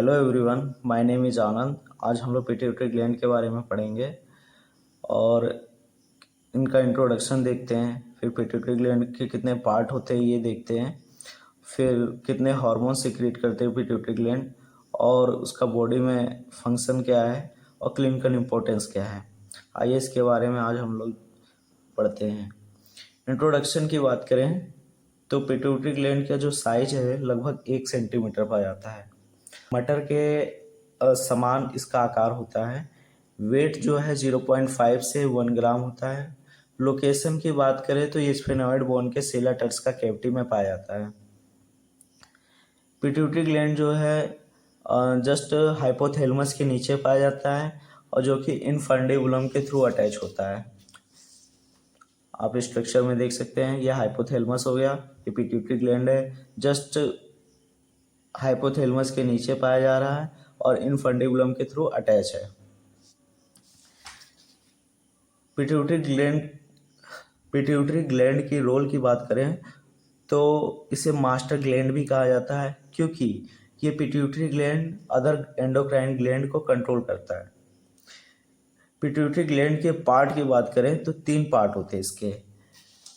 Hello everyone, my name is Anand. आज हम लोग पिट्यूटरी ग्लैंड के बारे में पढ़ेंगे और इनका इंट्रोडक्शन देखते हैं। फिर पिट्यूटरी ग्लैंड के कितने पार्ट होते हैं ये देखते हैं। फिर कितने हार्मोन सीक्रेट करते हैं पिट्यूटरी ग्लैंड और उसका बॉडी में फंक्शन क्या है और क्लिनिकल इम्पोर्टेंस क्या है। आइए इसके बारे में आज हम लोग पढ़ते हैं। इंट्रोडक्शन की बात करें तो पिट्यूटरी ग्लैंड का जो साइज है लगभग 1 सेंटीमीटर पाया जाता है। मटर के समान इसका आकार होता है। वेट जो है 0.5 से 1 ग्राम होता है। लोकेशन की बात करें तो ये स्फेनॉइड बोन के सेला टर्स का कैविटी में पाया जाता है। पिट्यूटरी ग्लैंड जो है जस्ट हाइपोथैलेमस के नीचे पाया जाता है और जो कि इनफंडिबुलम के थ्रू अटैच होता है। आप स्ट्रक्चर में देख सकते हैं, यह हाइपोथैलेमस हो गया, ये पिट्यूटरी ग्लैंड है, जस्ट हाइपोथैलेमस के नीचे पाया जा रहा है और इनफंडिबुलम के थ्रू अटैच है। पिट्यूटरी ग्लैंड की रोल की बात करें तो इसे मास्टर ग्लैंड भी कहा जाता है, क्योंकि ये pituitary gland other endocrine gland को कंट्रोल करता है। पिट्यूटरी ग्लैंड के पार्ट की बात करें तो 3 पार्ट होते हैं इसके: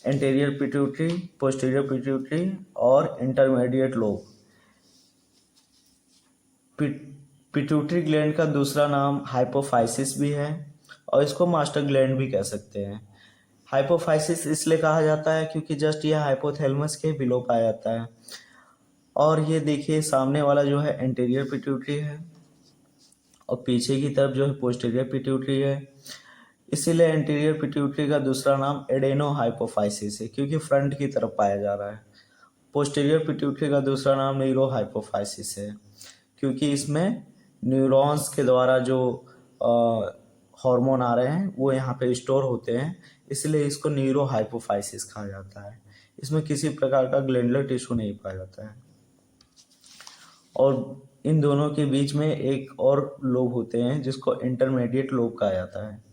एंटीरियर पिट्यूटरी, पोस्टीरियर पिट्यूटरी और इंटरमीडिएट लोब। पिट्यूटरी ग्लैंड का दूसरा नाम हाइपोफाइसिस भी है और इसको मास्टर ग्लैंड भी कह सकते हैं। हाइपोफाइसिस इसलिए कहा जाता है क्योंकि जस्ट ये हाइपोथैलेमस के बिलो पाया जाता है। और ये देखिए सामने वाला जो है एंटीरियर पिट्यूटरी है और पीछे की तरफ जो है पोस्टीरियर पिट्यूटरी है। इसीलिए एंटीरियर पिट्यूटरी का दूसरा नाम एडेनो हाइपोफाइसिस है, क्योंकि फ्रंट की तरफ पाया जा रहा है। पोस्टीरियर पिट्यूटरी का दूसरा नाम न्यूरो हाइपोफाइसिस है, क्योंकि इसमें न्यूरॉन्स के द्वारा जो हार्मोन आ रहे हैं वो यहाँ पे स्टोर होते हैं, इसलिए इसको न्यूरो हाइपोफाइसिस कहा जाता है। इसमें किसी प्रकार का ग्लैंडुलर टिश्यू नहीं पाया जाता है। और इन दोनों के बीच में एक और लोब होते हैं जिसको इंटरमीडिएट लोब कहा जाता है।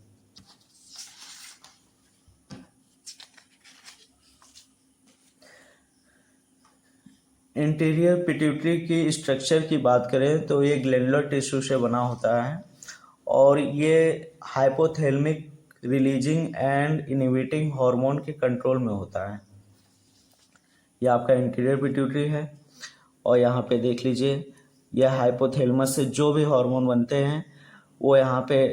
इंटीरियर पिट्यूटरी की स्ट्रक्चर की बात करें तो ये ग्लैंडुलर टिश्यू से बना होता है और ये hypothalamic releasing and inhibiting hormone के कंट्रोल में होता है। यह आपका इंटीरियर पिट्यूटरी है और यहाँ पे देख लीजिए, यह हाइपोथैलेमस से जो भी हार्मोन बनते हैं वो यहाँ पे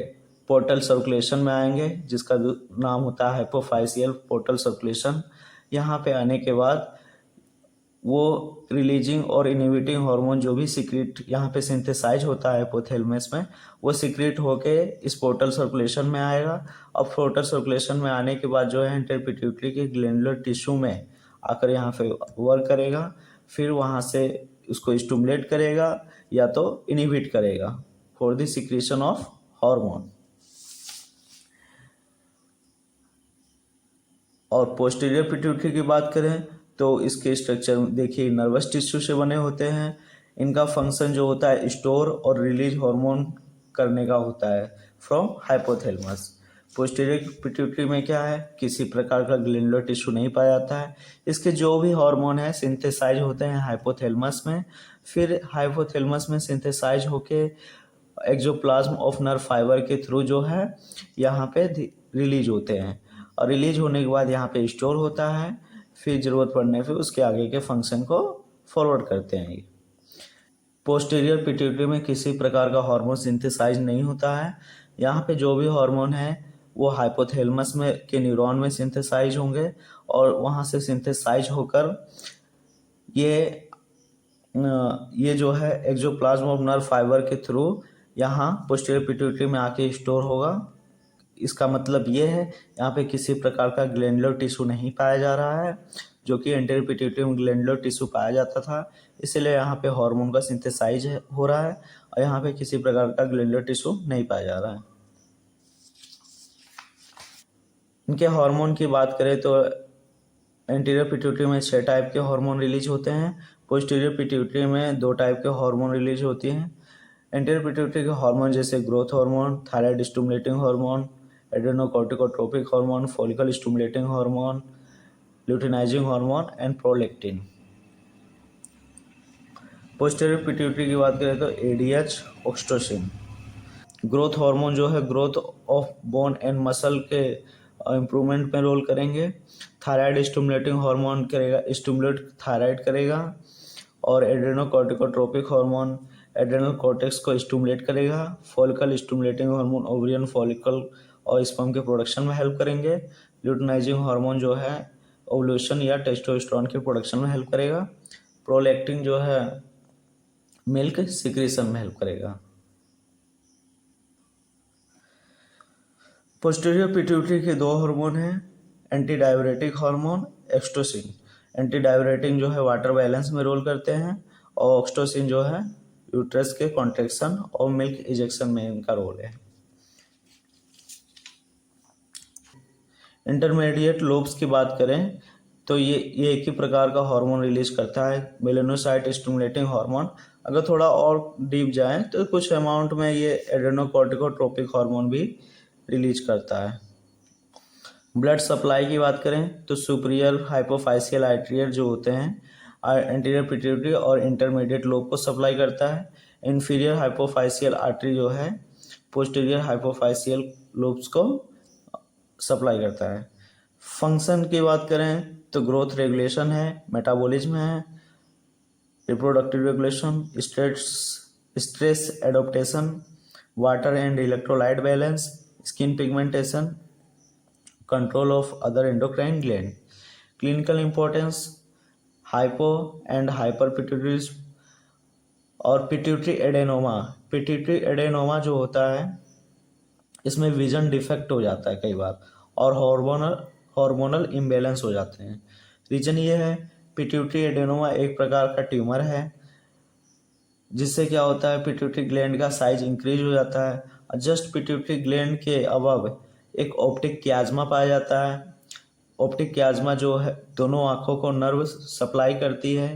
पोर्टल सर्कुलेशन में आएंगे, जिसका नाम होता है हाइपोफाइसियल पोर्टल सर्कुलेशन। यहाँ पे आने के बाद वो रिलीजिंग और इनहिबिटिंग हार्मोन जो भी सीक्रेट यहाँ पे सिंथेसाइज होता है हाइपोथैलेमस में, वो सीक्रेट होके इस पोर्टल सर्कुलेशन में आएगा और पोर्टल सर्कुलेशन में आने के बाद जो है इंटीरियर पिट्यूटरी के ग्लैंडुलर टिश्यू में आकर यहाँ पे वर्क करेगा। फिर वहाँ से उसको स्टिमुलेट करेगा या तो इनहिबिट करेगा for the secretion of hormone. और पोस्टीरियर पिट्यूटरी की बात करें तो इसके स्ट्रक्चर देखिए नर्वस टिश्यू से बने होते हैं। इनका फंक्शन जो होता है स्टोर और रिलीज हार्मोन करने का होता है फ्रॉम हाइपोथैलेमस। पोस्टीरियर पिट्यूटरी में क्या है, किसी प्रकार का ग्लैंडुलर टिश्यू नहीं पाया जाता है। इसके जो भी हार्मोन है सिंथेसाइज होते हैं हाइपोथैलेमस में, फिर हाइपोथैलेमस में सिंथेसाइज होके एक्सोप्लाज्म ऑफ नर्व फाइबर के थ्रू जो है यहाँ पे रिलीज होते हैं और रिलीज होने के बाद यहाँ पे स्टोर होता है। फिर ज़रूरत पड़ने पे उसके आगे के फंक्शन को फॉरवर्ड करते हैं। पोस्टीरियर पिट्यूटरी में किसी प्रकार का हार्मोन सिंथेसाइज नहीं होता है। यहाँ पे जो भी हार्मोन है वो हाइपोथैलेमस में के न्यूरॉन में सिंथेसाइज होंगे और वहाँ से सिंथेसाइज होकर ये जो है एक्सोप्लाज्म ऑफ नर्व फाइबर के थ्रू यहाँ पोस्टीरियर पिट्यूटरी में आके स्टोर होगा। इसका मतलब ये है यहाँ पे किसी प्रकार का ग्लैंडुलर टिश्यू नहीं पाया जा रहा है, जो कि एंटीरियर पिट्यूटरी में ग्लैंडुलर टिश्यू पाया जाता था। इसलिए यहाँ पे हार्मोन का सिंथेसाइज हो रहा है और यहाँ पे किसी प्रकार का ग्लैंडुलर टिश्यू नहीं पाया जा रहा है। इनके हार्मोन की बात करें तो एंटीरियर पिट्यूटरी में 6 टाइप के हार्मोन रिलीज होते हैं। पोस्टीरियर पिट्यूटरी में 2 टाइप के हार्मोन रिलीज होती हैं। एंटीरियर पिट्यूटरी के हार्मोन जैसे growth hormone, thyroid stimulating hormone, adrenocorticotropic hormone, follicle stimulating hormone, luteinizing hormone and prolactin. Posterior pituitary की बात करें तो एडीएच, ऑक्सीटोसिन। ग्रोथ हार्मोन जो है growth of bone and muscle के इम्प्रूवमेंट में रोल करेंगे। थायराइड स्टिमुलेटिंग हार्मोन करेगा, स्टिमुलेट थायराइड करेगा। और एड्रेनोकॉर्टिकोट्रोपिक हार्मोन एड्रेनल कॉर्टेक्स को स्टिमुलेट करेगा। Follicle stimulating hormone ovarian follicle और स्पर्म के प्रोडक्शन में हेल्प करेंगे। ल्यूटिनाइजिंग हार्मोन जो है ओव्यूलेशन या टेस्टोस्टेरोन के प्रोडक्शन में हेल्प करेगा। प्रोलैक्टिन जो है मिल्क सिक्रीशन में हेल्प करेगा। पोस्टीरियर पिट्यूटरी के दो हार्मोन हैं, anti diuretic hormone oxytocin. Anti diuretic जो है वाटर बैलेंस में रोल करते हैं और ऑक्सीटोसिन जो है यूट्रस के कॉन्ट्रैक्शन और मिल्क इजेक्शन में इनका रोल है। इंटरमीडिएट लोब्स की बात करें तो ये एक ही प्रकार का हार्मोन रिलीज करता है, मेलानोसाइट स्टिमुलेटिंग हार्मोन। अगर थोड़ा और डीप जाएं तो कुछ अमाउंट में ये एड्रेनोकॉर्टिकोट्रोपिक हार्मोन भी रिलीज करता है। ब्लड सप्लाई की बात करें तो सुपीरियर हाइपोफाइसियल आर्टरियल जो होते हैं एंटीरियर पिट्यूटरी और इंटरमीडिएट लोब को सप्लाई करता है। इन्फीरियर हाइपोफाइसियल आर्टरी जो है पोस्टीरियर हाइपोफाइसियल लोब्स को सप्लाई करता है। फंक्शन की बात करें तो ग्रोथ रेगुलेशन है, मेटाबॉलिज्म है, reproductive regulation, stress adoption, water and electrolyte balance, skin pigmentation, control of other endocrine gland. Clinical importance hypo and hyper pituitary और पिट्यूटरी एडेनोमा। पिट्यूटरी एडेनोमा जो होता है इसमें विजन डिफेक्ट हो जाता है कई बार और हार्मोनल इम्बैलेंस हो जाते हैं। रीजन ये है पिट्यूटरी एडेनोमा एक प्रकार का ट्यूमर है जिससे क्या होता है पिट्यूटरी ग्लैंड का साइज इंक्रीज हो जाता है। जस्ट पिट्यूटरी ग्लैंड के अबव एक ऑप्टिक क्याज्मा पाया जाता है। ऑप्टिक क्याज्मा जो है दोनों आँखों को नर्व सप्लाई करती है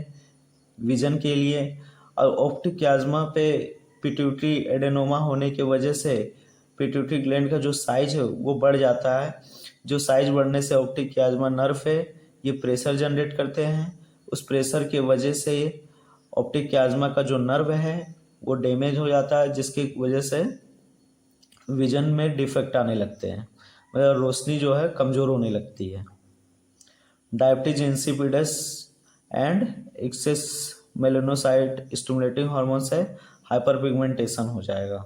विजन के लिए। और ऑप्टिक क्याज्मा पे पिट्यूटरी एडेनोमा होने की वजह से पिट्यूटरी ग्लैंड का जो साइज है वो बढ़ जाता है। जो साइज बढ़ने से ऑप्टिक क्याज्मा नर्व है ये प्रेशर जनरेट करते हैं। उस प्रेशर की वजह से ऑप्टिक क्याज्मा का जो नर्व है वो डैमेज हो जाता है जिसकी वजह से विजन में डिफेक्ट आने लगते हैं, मतलब रोशनी जो है कमज़ोर होने लगती है। Diabetes insipidus and excess melanocyte stimulating hormone से हाइपर पिगमेंटेशन हो जाएगा।